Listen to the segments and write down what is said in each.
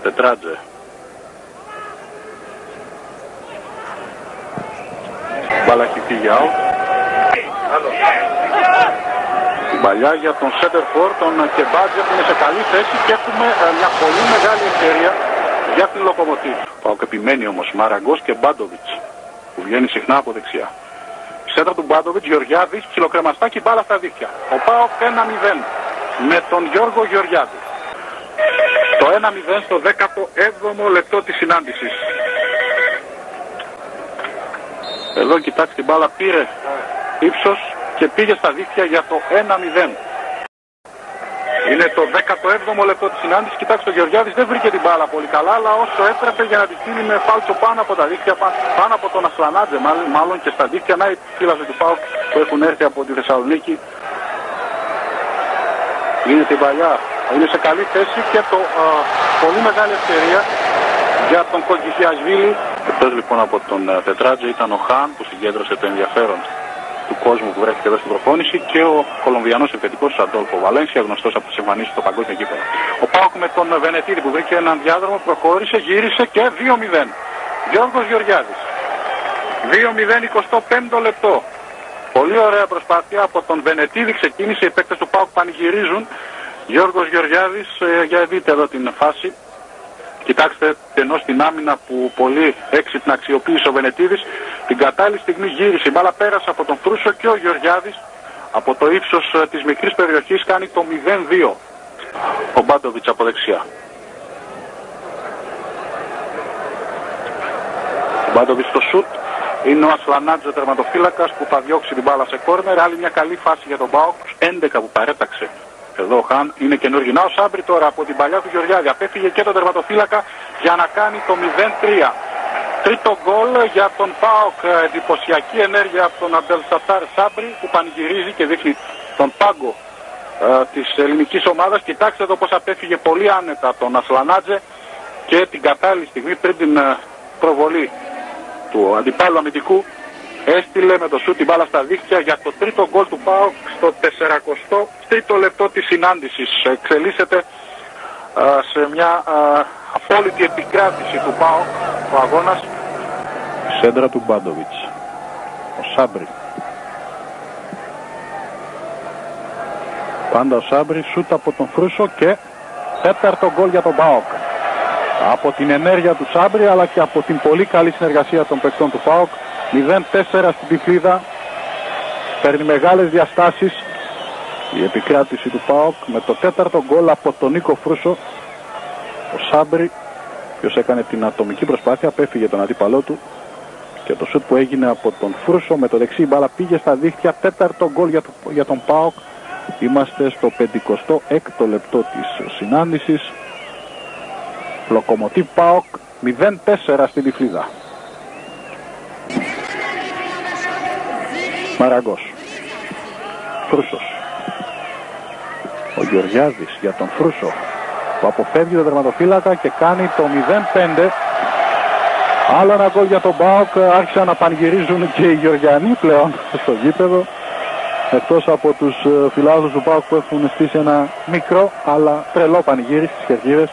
Τετράτζε. Μπάλα έχει φύγει out. Παλιά για τον center for, τον Κεμπάτζε που είναι σε καλή θέση και έχουμε μια πολύ μεγάλη ευκαιρία για την Λοκομοτίβ. Πάοκ επιμένει όμως Μαραγκός και Μπάντοβιτς που βγαίνει συχνά από δεξιά. Η σέντρα του Μπάντοβιτς, Γεωργιάδης, ψιλοκρεμαστάκι, μπάλα στα δίχτυα. Ο Πάοκ 1-0 με τον Γιώργο Γεωργιάδη. Το 1-0 στο 17ο λεπτό της συνάντησης. Εδώ κοιτάξτε, την μπάλα πήρε ύψος και πήγε στα δίχτυα για το 1-0. Είναι το 17ο λεπτό της συνάντησης. Κοιτάξτε, ο Γεωργιάδης δεν βρήκε την μπάλα πολύ καλά, αλλά όσο έπρεπε για να τη στείλει με φάλτσο πάνω από τα δίχτυα, πάνω από τον Ασλανάτζε μάλλον και στα δίχτυα. Να οι φίλοι του ΠΑΟΚ που έχουν έρθει από τη Θεσσαλονίκη. Είναι την παλιά. Είναι σε καλή θέση και το πολύ μεγάλη ευκαιρία για τον Κογκιθιασβίλη. Εκτός λοιπόν από τον Τετράτζε ήταν ο Χάν που συγκέντρωσε το ενδιαφέρον του κόσμου που βρέθηκε εδώ στην προπόνηση και ο Κολομβιανός επιθετικός Αντόλφο Βαλένσια, γνωστός από τις εμφανίσεις στο παγκόσμιο γήπεδο. Ο ΠΑΟΚ με τον Βενετίδη που βρήκε έναν διάδρομο, προχώρησε, γύρισε και 2-0. Γιώργος Γεωργιάδης. 2-0, 25ο λεπτό. Πολύ ωραία προσπάθεια από τον Βενετίδη, ξεκίνησε, οι παίκτες του ΠΑΟΚ πανηγυρίζουν. Γιώργος Γεωργιάδης, για δείτε εδώ την φάση. Κοιτάξτε, ενώ στην άμυνα που πολύ έξυπνα αξιοποίησε ο Βενετίδης, την κατάλληλη στιγμή γύρισε. Η μπάλα πέρασε από τον Φρούσο και ο Γεωργιάδης από το ύψος της μικρής περιοχής κάνει το 0-2. Ο Μπάντοβιτς από δεξιά. Ο Μπάντοβιτς στο σουτ. Είναι ο Ασλανάτζε τερματοφύλακας που θα διώξει την μπάλα σε κόρνερ. Άλλη μια καλή φάση για τον ΠΑΟΚ. 11 που παρέταξε. Εδώ ο Χάν είναι καινούργιο. Να ο Σάμπρι τώρα από την παλιά του Γεωργιάδη. Απέφυγε και τον τερματοφύλακα για να κάνει το 0-3. Τρίτο γκολ για τον ΠΑΟΚ. Εντυπωσιακή ενέργεια από τον Αμπτελσατάρ Σάμπρι που πανηγυρίζει και δείχνει τον πάγκο της ελληνικής ομάδας. Κοιτάξτε εδώ πως απέφυγε πολύ άνετα τον Ασλανάτζε και την κατάλληλη στιγμή πριν την προβολή του αντιπάλου αμυντικού έστειλε με το σούτ την μπάλα στα δίχτυα για το τρίτο γκολ του ΠΑΟΚ στο 43ο λεπτό της συνάντησης. Εξελίσσεται σε μια απόλυτη επικράτηση του ΠΑΟΚ ο αγώνας. Σέντρα του Μπάντοβιτς. Ο Σάμπρι. Πάντα ο Σάμπρι, σούτ από τον Φρούσο και τέταρτο γκολ για τον ΠΑΟΚ. Από την ενέργεια του Σάμπρι αλλά και από την πολύ καλή συνεργασία των παικτών του ΠΑΟΚ. 0-4 στην Τυφλίδα. Παίρνει μεγάλες διαστάσεις η επικράτηση του ΠΑΟΚ με το τέταρτο γκολ από τον Νίκο Φρούσο. Ο Σάμπρι, ποιος έκανε την ατομική προσπάθεια, απέφυγε τον αντίπαλό του και το σουτ που έγινε από τον Φρούσο με το δεξί μπάλα πήγε στα δίχτυα. Τέταρτο γκολ για τον ΠΑΟΚ. Είμαστε στο 56ο λεπτό της συνάντησης. Λοκομοτίβ ΠΑΟΚ 0-4 στην Τυφλίδα. Μαραγκός. Φρούσος. Ο Γεωργιάδης για τον Φρούσο που αποφεύγει τον τερματοφύλακα και κάνει το 0-5. Άλλο ένα γκολ για τον ΠΑΟΚ. Άρχισαν να πανηγυρίζουν και οι Γεωργιανοί πλέον στο γήπεδο, εκτός από τους φιλάδους του ΠΑΟΚ που έχουν στήσει ένα μικρό αλλά τρελό πανηγύρι στις κερκίδες.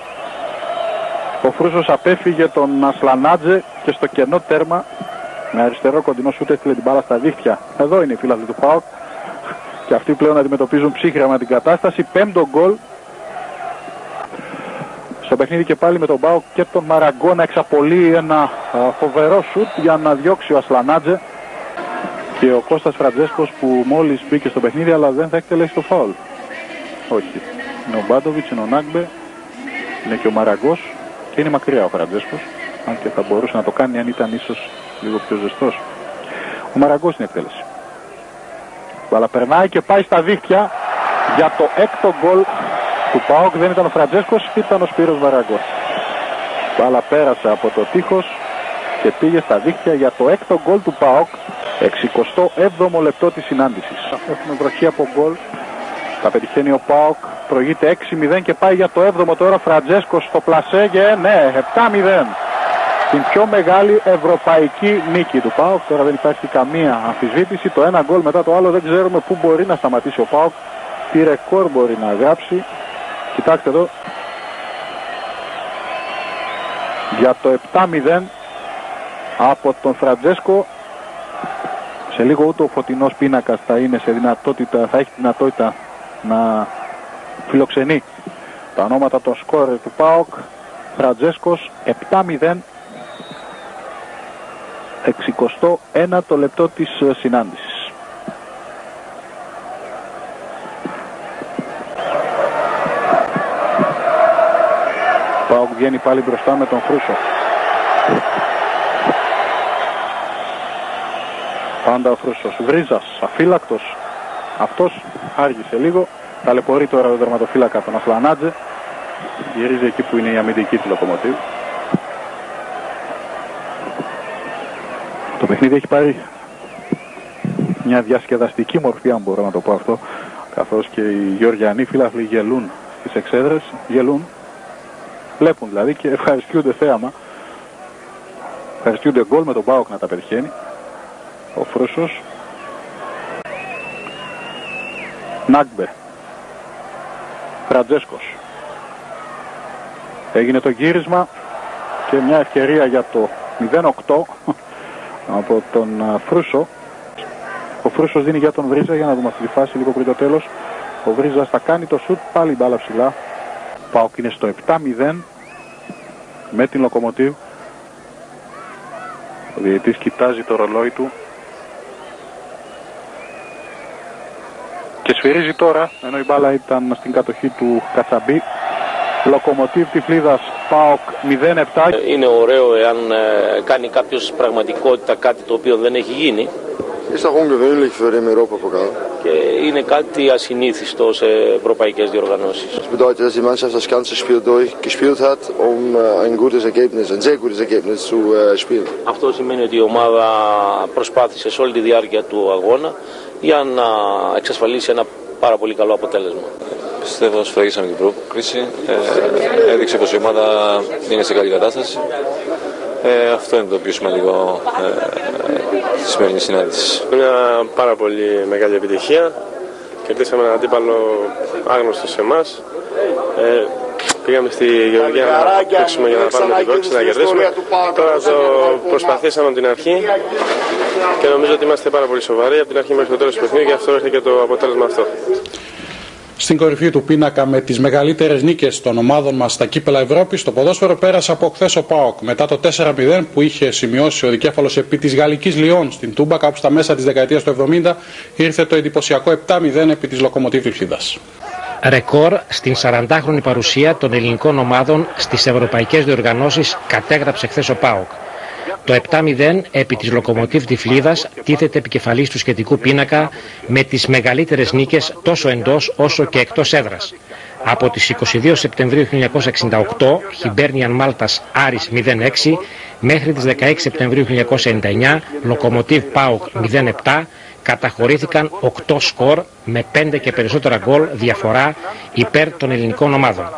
Ο Φρούσος απέφυγε τον Ασλανάτζε και στο κενό τέρμα με αριστερό κοντινό σούτ έστειλε την μπάλα στα δίχτυα. Εδώ είναι οι φίλοι του ΠΑΟΚ και αυτοί πλέον αντιμετωπίζουν ψύχραμα την κατάσταση. Πέμπτο γκολ στο παιχνίδι και πάλι με τον ΠΑΟΚ και τον Μαραγκό να εξαπολύει ένα φοβερό σούτ για να διώξει ο Ασλανάτζε και ο Κώστας Φραντζέσκος που μόλις μπήκε στο παιχνίδι αλλά δεν θα εκτελέσει το φάουλ. Όχι. Είναι ο Μπάντοβιτς, είναι ο Νάγκμπε, είναι και ο Μαραγκός και είναι μακριά ο Φραντζέσκος, αν και θα μπορούσε να το κάνει αν ήταν ίσως λίγο πιο ζεστός. Ο Μαραγκός είναι εκτέλεση. Αλλά περνάει και πάει στα δίχτυα για το έκτο γκολ του ΠΑΟΚ. Δεν ήταν ο Φραντζέσκος, ήταν ο Σπύρος Μαραγκός. Μπάλα πέρασε από το τείχος και πήγε στα δίχτυα για το έκτο γκολ του ΠΑΟΚ. 67ο λεπτό της συνάντησης. Έχουμε βροχή από γκολ. Τα πετυχαίνει ο ΠΑΟΚ. Προηγείται 6-0 και πάει για το 7ο τώρα. Φραντζέσκος στο πλασέ και ναι, 7-0. Την πιο μεγάλη ευρωπαϊκή νίκη του ΠΑΟΚ. Τώρα δεν υπάρχει καμία αμφισβήτηση. Το ένα γκολ μετά το άλλο δεν ξέρουμε πού μπορεί να σταματήσει ο ΠΑΟΚ. Τι ρεκόρ μπορεί να γράψει. Κοιτάξτε εδώ. για το 7-0 από τον Φραντζέσκο. Σε λίγο ούτε ο φωτεινός πίνακας θα έχει δυνατότητα να φιλοξενεί τα ονόματα των σκόρερ του ΠΑΟΚ. Φραντζέσκος 7-0, 61ο λεπτό της συνάντησης. ΠΑΟΚ βγαίνει πάλι μπροστά με τον Φρούσο. Πάντα ο Φρούσος. Βρίζας, αφύλακτος. Αυτός άργησε λίγο. Ταλαιπωρεί τώρα ο δερματοφύλακα τον Ασλανάτζε. Γυρίζει εκεί που είναι η αμυντική του Λοκομοτίβ. Το παιχνίδι έχει πάρει μια διασκεδαστική μορφή, αν μπορώ να το πω αυτό, καθώς και οι Γεωργιανοί φίλαθλοι γελούν στις εξέδρες. Γελούν, βλέπουν δηλαδή και ευχαριστούνται θέαμα. Ευχαριστούνται γκολ με τον ΠΑΟΚ να τα πετυχαίνει. Ο Φρούσος. Νάγκμπε. Φραντζέσκος. Έγινε το γύρισμα και μια ευκαιρία για το 0-8 από τον Φρούσο. Ο Φρούσος δίνει για τον Βρίζα, για να δούμε αυτή τη φάση λίγο πριν το τέλος. Ο Βρίζας θα κάνει το σουτ, πάλι μπάλα ψηλά. ΠΑΟΚ είναι στο 7-0 με την Λοκομοτίβ. Ο διαιτής κοιτάζει το ρολόι του και σφυρίζει τώρα, ενώ η μπάλα ήταν στην κατοχή του Κατσαμπή. Λοκομοτίβ Τυφλίδας, ΠΑΟΚ 0-7. Είναι ωραίο εάν κάνει κάποιος πραγματικότητα κάτι το οποίο δεν έχει γίνει. Is toch ongewöhnlich voor een Europapokal? Και είναι κάτι ασυνήθιστο σε ευρωπαϊκές διοργανώσεις. Das bedeutet, dass die Mannschaft das ganze Spiel durchgespielt hat, um ein gutes Ergebnis, ein sehr gutes Ergebnis zu spielen. Αυτό σημαίνει ότι η ομάδα προσπάθησε σε όλη τη διάρκεια του αγώνα για να εξασφαλίσει ένα πάρα πολύ καλό αποτέλεσμα. Πιστεύω σφραγίσαμε την πρόκριση, έδειξε πως η ομάδα είναι σε καλή κατάσταση. Αυτό είναι το πιο σημαντικό στη σημερινή συνάντηση. Μια πάρα πολύ μεγάλη επιτυχία. Κερδίσαμε έναν αντίπαλο άγνωστο σε εμάς. Πήγαμε στη Γεωργία να παίξουμε για να πάρουμε την πρόκληση, να κερδίσουμε. Τώρα το προσπαθήσαμε από την αρχή και νομίζω ότι είμαστε πάρα πολύ σοβαροί από την αρχή μέχρι το τέλος του παιχνιδιού και αυτό έρχεται και το αποτέλεσμα αυτό. Στην κορυφή του πίνακα με τις μεγαλύτερες νίκες των ομάδων μας στα κύπελα Ευρώπης, το ποδόσφαιρο πέρασε από χθες ο ΠΑΟΚ. Μετά το 4-0 που είχε σημειώσει ο δικέφαλος επί της Γαλλικής Λιόν στην Τούμπα κάπου στα μέσα της δεκαετίας του 70, ήρθε το εντυπωσιακό 7-0 επί της Λοκομοτίβ Τυφλίδας. Ρεκόρ στην 40χρονη παρουσία των ελληνικών ομάδων στις ευρωπαϊκές διοργανώσεις κατέγραψε χθες ο ΠΑΟΚ. Το 7-0 επί της Λοκομοτίβ Τυφλίδας τίθεται επικεφαλής του σχετικού πίνακα με τις μεγαλύτερες νίκες τόσο εντός όσο και εκτός έδρας. Από τις 22 Σεπτεμβρίου 1968, Χιμπέρνιαν Μάλτας Άρης 0-6, μέχρι τις 16 Σεπτεμβρίου 1999, Λοκομοτίβ ΠΑΟΚ 0-7, καταχωρήθηκαν 8 σκορ με 5 και περισσότερα γκολ διαφορά υπέρ των ελληνικών ομάδων.